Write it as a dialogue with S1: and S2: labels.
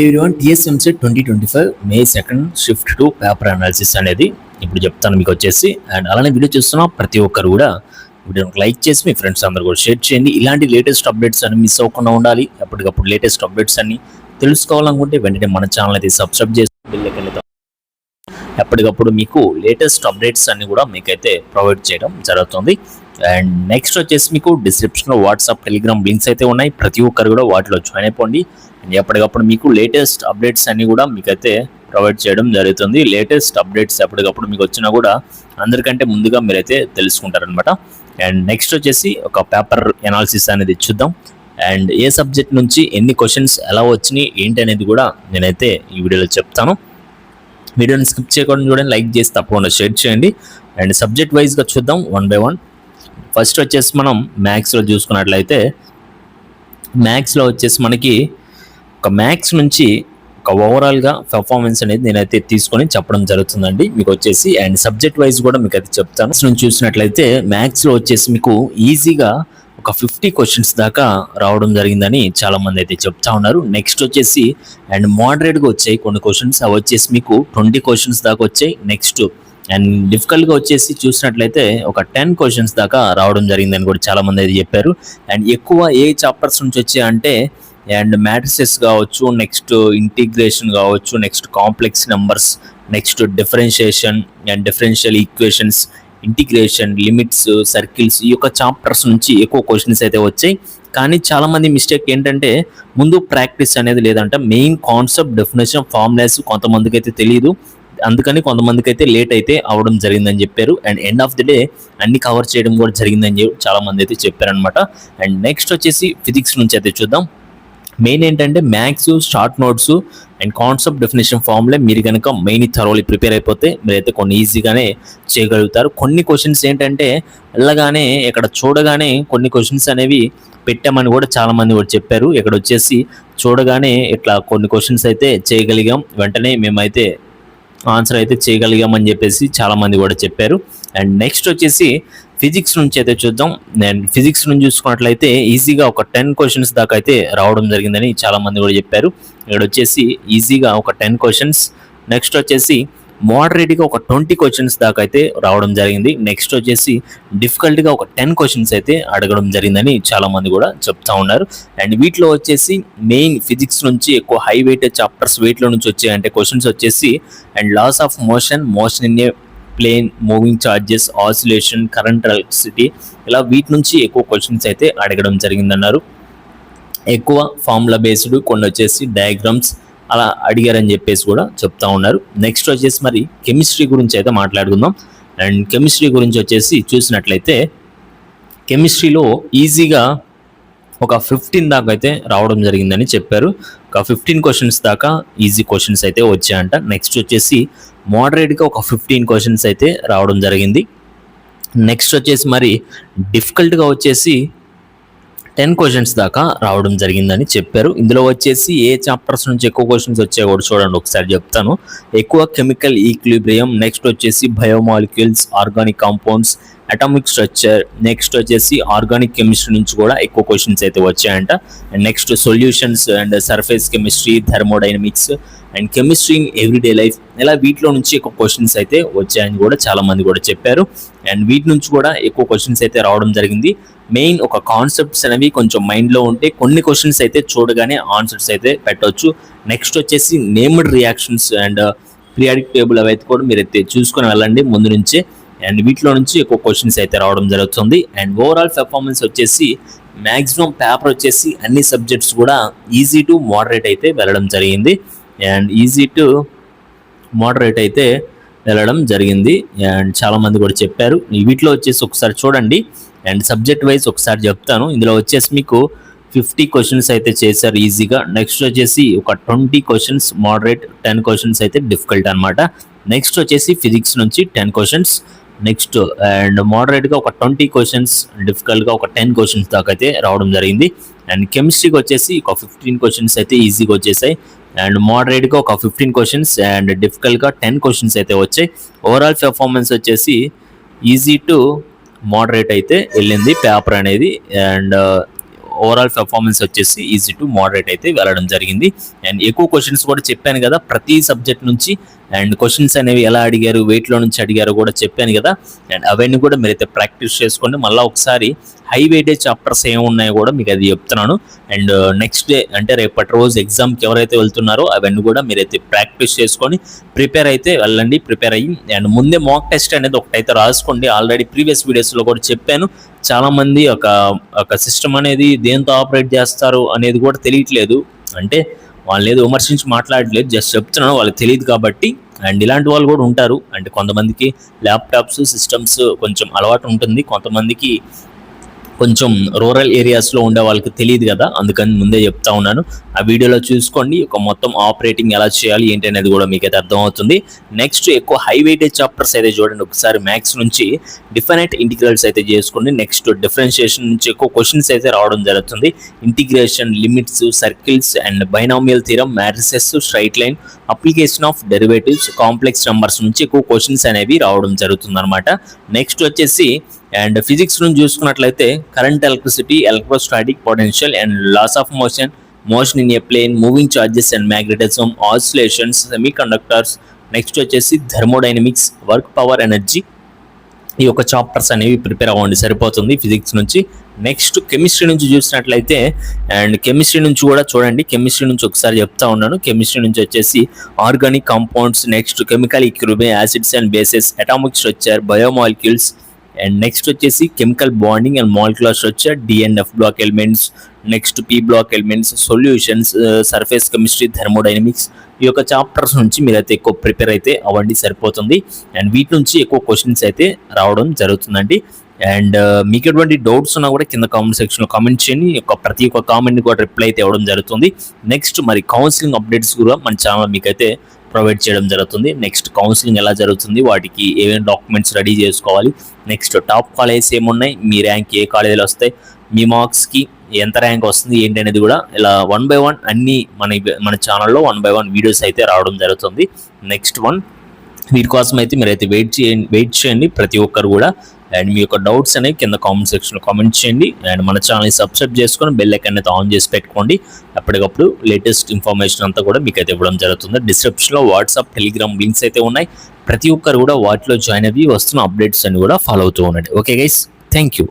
S1: everyone, TSMC 2025 May 2nd shift to paper analysis అనేది ఇప్పుడు చెప్తాను మీకు వచ్చేసి. అండ్ అలానే వీడియో చూస్తున్న ప్రతి ఒక్కరు కూడా వీడియోకి లైక్ చేసి మీ ఫ్రెండ్స్ అందరూ కూడా షేర్ చేయండి. ఇలాంటి లేటెస్ట్ అప్డేట్స్ అన్ని మిస్ అవ్వకుండా ఉండాలి. ఎప్పటికప్పుడు లేటెస్ట్ అప్డేట్స్ అన్ని తెలుసుకోవాలనుకుంటే వెంటనే మన ఛానల్ అయితే సబ్స్క్రైబ్ చేసి ఎప్పటికప్పుడు మీకు లేటెస్ట్ అప్డేట్స్ అన్ని కూడా మీకైతే ప్రొవైడ్ చేయడం జరుగుతుంది. అండ్ నెక్స్ట్ వచ్చేసి మీకు డిస్క్రిప్షన్లో వాట్సాప్ టెలిగ్రామ్ లింక్స్ అయితే ఉన్నాయి. ప్రతి ఒక్కరు కూడా వాటిలో జాయిన్ అయిపోండి. అండ్ ఎప్పటికప్పుడు మీకు లేటెస్ట్ అప్డేట్స్ అన్ని కూడా మీకైతే ప్రొవైడ్ చేయడం జరుగుతుంది. లేటెస్ట్ అప్డేట్స్ ఎప్పటికప్పుడు మీకు వచ్చినా కూడా అందరికంటే ముందుగా మీరైతే తెలుసుకుంటారనమాట. అండ్ నెక్స్ట్ వచ్చేసి ఒక పేపర్ ఎనాలిసిస్ అనేది చూద్దాం. అండ్ ఏ సబ్జెక్ట్ నుంచి ఎన్ని క్వశ్చన్స్ ఎలా వచ్చినాయి ఏంటి అనేది కూడా నేనైతే ఈ వీడియోలో చెప్తాను. వీడియోని స్కిప్ చేయకుండా చూడండి, లైక్ చేసి తప్పకుండా షేర్ చేయండి. అండ్ సబ్జెక్ట్ వైజ్గా చూద్దాం వన్ బై వన్. ఫస్ట్ వచ్చేసి మనం మ్యాథ్స్లో చూసుకున్నట్లయితే మ్యాథ్స్లో వచ్చేసి మనకి ఒక మ్యాథ్స్ నుంచి ఒక ఓవరాల్గా పెర్ఫార్మెన్స్ అనేది నేనైతే తీసుకొని చెప్పడం జరుగుతుందండి మీకు వచ్చేసి. అండ్ సబ్జెక్ట్ వైజ్ కూడా మీకు అయితే చెప్తాను. నుంచి చూసినట్లయితే మ్యాథ్స్లో వచ్చేసి మీకు ఈజీగా ఒక 50 క్వశ్చన్స్ దాకా రావడం జరిగిందని చాలామంది అయితే చెప్తా ఉన్నారు. నెక్స్ట్ వచ్చేసి అండ్ మోడరేట్గా వచ్చాయి కొన్ని క్వశ్చన్స్, అవి వచ్చేసి మీకు 20 క్వశ్చన్స్ దాకా వచ్చాయి. నెక్స్ట్ అండ్ డిఫికల్ట్గా వచ్చేసి చూసినట్లయితే ఒక 10 క్వశ్చన్స్ దాకా రావడం జరిగిందని కూడా చాలామంది అయితే చెప్పారు. అండ్ ఎక్కువ ఏ చాప్టర్స్ నుంచి వచ్చాయి అంటే అండ్ మ్యాట్రిసెస్ కావచ్చు, నెక్స్ట్ ఇంటిగ్రేషన్ కావచ్చు, next complex numbers, next differentiation and differential equations, integration, limits, circles, ఈ యొక్క చాప్టర్స్ నుంచి ఎక్కువ క్వశ్చన్స్ అయితే వచ్చాయి. కానీ చాలామంది మిస్టేక్ ఏంటంటే ముందు ప్రాక్టీస్ అనేది లేదంట. మెయిన్ కాన్సెప్ట్, డెఫినేషన్, ఫార్ములాస్ కొంతమందికి అయితే తెలియదు, అందుకని కొంతమందికి అయితే లేట్ అయితే అవడం జరిగిందని చెప్పారు. And end of the day అన్ని కవర్ చేయడం కూడా జరిగిందని చాలామంది అయితే చెప్పారనమాట. అండ్ నెక్స్ట్ వచ్చేసి ఫిజిక్స్ నుంచి అయితే చూద్దాం. మెయిన్ ఏంటంటే maths, short notes and concept, definition, formula మీరు కనుక మెయిన్ థరోలీ ప్రిపేర్ అయిపోతే మీరైతే కొన్ని ఈజీగానే చేయగలుగుతారు. కొన్ని క్వశ్చన్స్ ఏంటంటే వెళ్ళగానే ఇక్కడ చూడగానే కొన్ని క్వశ్చన్స్ అనేవి పెట్టామని కూడా చాలామంది కూడా చెప్పారు. ఇక్కడ వచ్చేసి చూడగానే ఇట్లా కొన్ని క్వశ్చన్స్ అయితే చేయగలిగాం, వెంటనే మేమైతే ఆన్సర్ అయితే చేయగలిగామని చెప్పేసి చాలామంది కూడా చెప్పారు. అండ్ నెక్స్ట్ వచ్చేసి ఫిజిక్స్ నుంచి అయితే చూద్దాం. అండ్ ఫిజిక్స్ నుంచి చూసుకున్నట్లయితే ఈజీగా ఒక 10 క్వశ్చన్స్ దాకా అయితే రావడం జరిగిందని చాలామంది కూడా చెప్పారు. ఇక్కడ వచ్చేసి ఈజీగా ఒక 10 క్వశ్చన్స్, నెక్స్ట్ వచ్చేసి మోడరేట్గా ఒక 20 క్వశ్చన్స్ దాకా అయితే రావడం జరిగింది. నెక్స్ట్ వచ్చేసి డిఫికల్ట్గా ఒక 10 క్వశ్చన్స్ అయితే అడగడం జరిగిందని చాలామంది కూడా చెప్తా ఉన్నారు. అండ్ వీటిలో వచ్చేసి మెయిన్ ఫిజిక్స్ నుంచి ఎక్కువ హై వెయిట్ చాప్టర్స్ వెయిట్లో నుంచి వచ్చాయంటే క్వశ్చన్స్ వచ్చేసి and laws of motion, motion in a plane, moving charges, oscillation, current, electricity, ఇలా వీటి నుంచి ఎక్కువ క్వశ్చన్స్ అయితే అడగడం జరిగిందన్నారు. ఎక్కువ ఫార్ములా బేస్డ్, కొన్ని వచ్చేసి డయాగ్రామ్స్ అలా అడిగారని చెప్పేసి కూడా చెప్తా ఉన్నారు. నెక్స్ట్ వచ్చేసి మరి కెమిస్ట్రీ గురించి అయితే మాట్లాడుకుందాం. అండ్ కెమిస్ట్రీ గురించి వచ్చేసి చూసినట్లయితే కెమిస్ట్రీలో ఈజీగా ఒక 15 దాకా అయితే రావడం జరిగిందని చెప్పారు. ఒక 15 క్వశ్చన్స్ దాకా ఈజీ క్వశ్చన్స్ అయితే వచ్చాయంట. నెక్స్ట్ వచ్చేసి మోడరేట్గా ఒక 15 క్వశ్చన్స్ అయితే రావడం జరిగింది. నెక్స్ట్ వచ్చేసి మరి డిఫికల్ట్గా వచ్చేసి 10 క్వశ్చన్స్ దాకా రావడం జరిగిందని చెప్పారు. ఇందులో వచ్చేసి ఏ చాప్టర్స్ నుంచి ఎక్కువ క్వశ్చన్స్ వచ్చాయో కూడా చూడండి, ఒకసారి చెప్తాను. ఎక్కువ కెమికల్ ఈక్విలిబ్రియం, నెక్స్ట్ వచ్చేసి biomolecules, organic compounds, atomic structure, next వచ్చేసి ఆర్గానిక్ కెమిస్ట్రీ నుంచి కూడా ఎక్కువ క్వశ్చన్స్ అయితే వచ్చాయంట. And next solutions and surface chemistry, thermodynamics and chemistry in everyday life, ఇలా వీటిలో నుంచి ఎక్కువ క్వశ్చన్స్ అయితే వచ్చాయని కూడా చాలామంది కూడా చెప్పారు. అండ్ వీటి నుంచి కూడా ఎక్కువ క్వశ్చన్స్ అయితే రావడం జరిగింది. మెయిన్ ఒక కాన్సెప్ట్స్ అనేవి కొంచెం మైండ్లో ఉంటే కొన్ని క్వశ్చన్స్ అయితే చూడగానే ఆన్సర్స్ అయితే పెట్టవచ్చు. నెక్స్ట్ వచ్చేసి named reactions and periodic table అవి అయితే కూడా మీరైతే చూసుకొని వెళ్ళండి ముందు నుంచే. అండ్ వీటిలో నుంచి ఎక్కువ క్వశ్చన్స్ అయితే రావడం జరుగుతుంది. అండ్ ఓవరాల్ పెర్ఫార్మెన్స్ వచ్చేసి మ్యాక్సిమం పేపర్ వచ్చేసి అన్ని సబ్జెక్ట్స్ కూడా ఈజీ టు మోడరేట్ అయితే వెళ్ళడం జరిగింది. అండ్ ఈజీ టు మోడరేట్ అయితే వెళ్ళడం జరిగింది అండ్ చాలామంది కూడా చెప్పారు. వీటిలో వచ్చేసి ఒకసారి చూడండి. అండ్ సబ్జెక్ట్ వైజ్ ఒకసారి చెప్తాను. ఇందులో వచ్చేసి మీకు 50 క్వశ్చన్స్ అయితే చేశారు ఈజీగా. నెక్స్ట్ వచ్చేసి ఒక 20 క్వశ్చన్స్ మోడరేట్, 10 క్వశ్చన్స్ అయితే డిఫికల్ట్ అనమాట. నెక్స్ట్ వచ్చేసి ఫిజిక్స్ నుంచి 10 క్వశ్చన్స్, నెక్స్ట్ అండ్ మోడరేట్గా ఒక 20 క్వశ్చన్స్, డిఫికల్ట్గా ఒక 10 క్వశ్చన్స్ దాకా అయితే రావడం జరిగింది. అండ్ కెమిస్ట్రీకి వచ్చేసి ఒక 15 క్వశ్చన్స్ అయితే ఈజీగా వచ్చేసాయి. అండ్ మోడరేట్గా ఒక 15 క్వశ్చన్స్ అండ్ డిఫికల్ట్గా 10 క్వశ్చన్స్ అయితే వచ్చాయి. ఓవరాల్ పెర్ఫార్మెన్స్ వచ్చేసి ఈజీ టు మోడరేట్ అయితే వెళ్ళింది పేపర్ అనేది. అండ్ ఓవరాల్ పెర్ఫార్మెన్స్ వచ్చేసి ఈజీ టు మోడరేట్ అయితే వెళ్ళడం జరిగింది. అండ్ ఎక్కువ క్వశ్చన్స్ కూడా చెప్పాను కదా ప్రతి సబ్జెక్ట్ నుంచి, అండ్ క్వశ్చన్స్ అనేవి ఎలా అడిగారు, వెయిట్లో నుంచి అడిగారు కూడా చెప్పాను కదా. అండ్ అవన్నీ కూడా మీరైతే ప్రాక్టీస్ చేసుకోండి. మళ్ళీ ఒకసారి హై వెయిటేజ్ చాప్టర్స్ ఏమున్నాయో కూడా మీకు అది చెప్తున్నాను. అండ్ నెక్స్ట్ డే అంటే రేపటి రోజు ఎగ్జామ్కి ఎవరైతే వెళ్తున్నారో అవన్నీ కూడా మీరైతే ప్రాక్టీస్ చేసుకొని ప్రిపేర్ అయితే వెళ్ళండి. ప్రిపేర్ అయ్యి అండ్ ముందే మాక్ టెస్ట్ అనేది ఒకటైతే రాసుకోండి. ఆల్రెడీ ప్రీవియస్ వీడియోస్లో కూడా చెప్పాను, చాలామంది ఒక సిస్టమ్ అనేది దేంతో ఆపరేట్ చేస్తారు అనేది కూడా తెలియట్లేదు. అంటే వాళ్ళని ఏదో విమర్శించి మాట్లాడలేదు, జస్ట్ చెప్తున్నాను, వాళ్ళకి తెలియదు కాబట్టి. అండ్ ఇలాంటి వాళ్ళు కూడా ఉంటారు. అంటే కొంతమందికి ల్యాప్టాప్స్ సిస్టమ్స్ కొంచెం అలవాటు ఉంటుంది, కొంతమందికి కొంచెం రూరల్ ఏరియాస్లో ఉండే వాళ్ళకి తెలియదు కదా, అందుకని ముందే చెప్తా ఉన్నాను. ఆ వీడియోలో చూసుకోండి ఒక మొత్తం ఆపరేటింగ్ ఎలా చేయాలి ఏంటి అనేది కూడా మీకు అయితే అర్థమవుతుంది. నెక్స్ట్ ఎక్కువ హై వెయిటేజ్ చాప్టర్స్ అయితే చూడండి. ఒకసారి మ్యాథ్స్ నుంచి డిఫైనైట్ ఇంటిగ్రల్స్ అయితే చేసుకోండి. నెక్స్ట్ డిఫరెన్షియేషన్ నుంచి ఎక్కువ క్వశ్చన్స్ అయితే రావడం జరుగుతుంది. Integration, limits, circles and binomial theorem, matrices, straight line, application of derivatives, complex numbers నుంచి ఎక్కువ క్వశ్చన్స్ అనేవి రావడం జరుగుతుంది అనమాట. నెక్స్ట్ వచ్చేసి అండ్ ఫిజిక్స్ నుంచి చూసుకున్నట్లయితే current, electricity, electrostatic potential and laws of motion, motion in a plane, moving charges and magnetism, oscillations, semiconductors. Next వచ్చేసి థర్మోడైనమిక్స్, వర్క్, పవర్, ఎనర్జీ. ఈ యొక్క చాప్టర్స్ అనేవి ప్రిపేర్ అవ్వండి సరిపోతుంది ఫిజిక్స్ నుంచి. నెక్స్ట్ కెమిస్ట్రీ నుంచి చూసినట్లయితే అండ్ కెమిస్ట్రీ నుంచి కూడా చూడండి. కెమిస్ట్రీ నుంచి ఒకసారి చెప్తా ఉన్నాను. కెమిస్ట్రీ నుంచి వచ్చేసి organic compounds, next chemical equilibrium, acids and bases, atomic structure, biomolecules. And next వచ్చేసి chemical bonding and molecular structure, D and F block elements, next P block elements, solutions, surface chemistry, thermodynamics. ఈ యొక్క chapters నుంచి మీరైతే ఎక్కువ prepare అయితే అవ్వండి సరిపోతుంది. And వీటి నుంచి ఎక్కువ క్వశ్చన్స్ అయితే రావడం జరుగుతుందండి. అండ్ మీకు ఎటువంటి డౌట్స్ ఉన్నా కూడా కింద కామెంట్ సెక్షన్లో కామెంట్ చేయండి. ప్రతి ఒక్క కామెంట్ని కూడా రిప్లై అయితే ఇవ్వడం జరుగుతుంది. నెక్స్ట్ మరి కౌన్సిలింగ్ అప్డేట్స్ కూడా మన ఛానల్ మీకైతే ప్రొవైడ్ చేయడం జరుగుతుంది. నెక్స్ట్ కౌన్సిలింగ్ ఎలా జరుగుతుంది, వాటికి ఏమేమి డాక్యుమెంట్స్ రెడీ చేసుకోవాలి, నెక్స్ట్ టాప్ కాలేజెస్ ఏమున్నాయి, మీ ర్యాంక్ ఏ కాలేజీలో వస్తాయి, మీ మార్క్స్కి ఎంత ర్యాంక్ వస్తుంది ఏంటి అనేది కూడా ఇలా 1 by 1 అన్ని మన ఛానల్లో 1 by 1 వీడియోస్ అయితే రావడం జరుగుతుంది. నెక్స్ట్ వీటి కోసం అయితే మీరైతే వెయిట్ చేయండి ప్రతి ఒక్కరు కూడా. అండ్ మీ యొక్క డౌట్స్ అనేవి కింద కామెంట్ సెక్షన్లో కామెంట్ చేయండి. అండ్ మన ఛానల్ని సబ్స్క్రైబ్ చేసుకొని బెల్ ఐకాన్ అయితే ఆన్ చేసి పెట్టుకోండి. అప్పటికప్పుడు లేటెస్ట్ ఇన్ఫర్మేషన్ అంతా కూడా మీకు అయితే ఇవ్వడం జరుగుతుంది. డిస్క్రిప్షన్లో వాట్సాప్, టెలిగ్రామ్ లింక్స్ అయితే ఉన్నాయి. ప్రతి ఒక్కరు కూడా వాటిలో జాయిన్ అయ్యి వస్తున్న అప్డేట్స్ అని కూడా ఫాలో అవుతూ ఉండండి. Okay guys, thank you.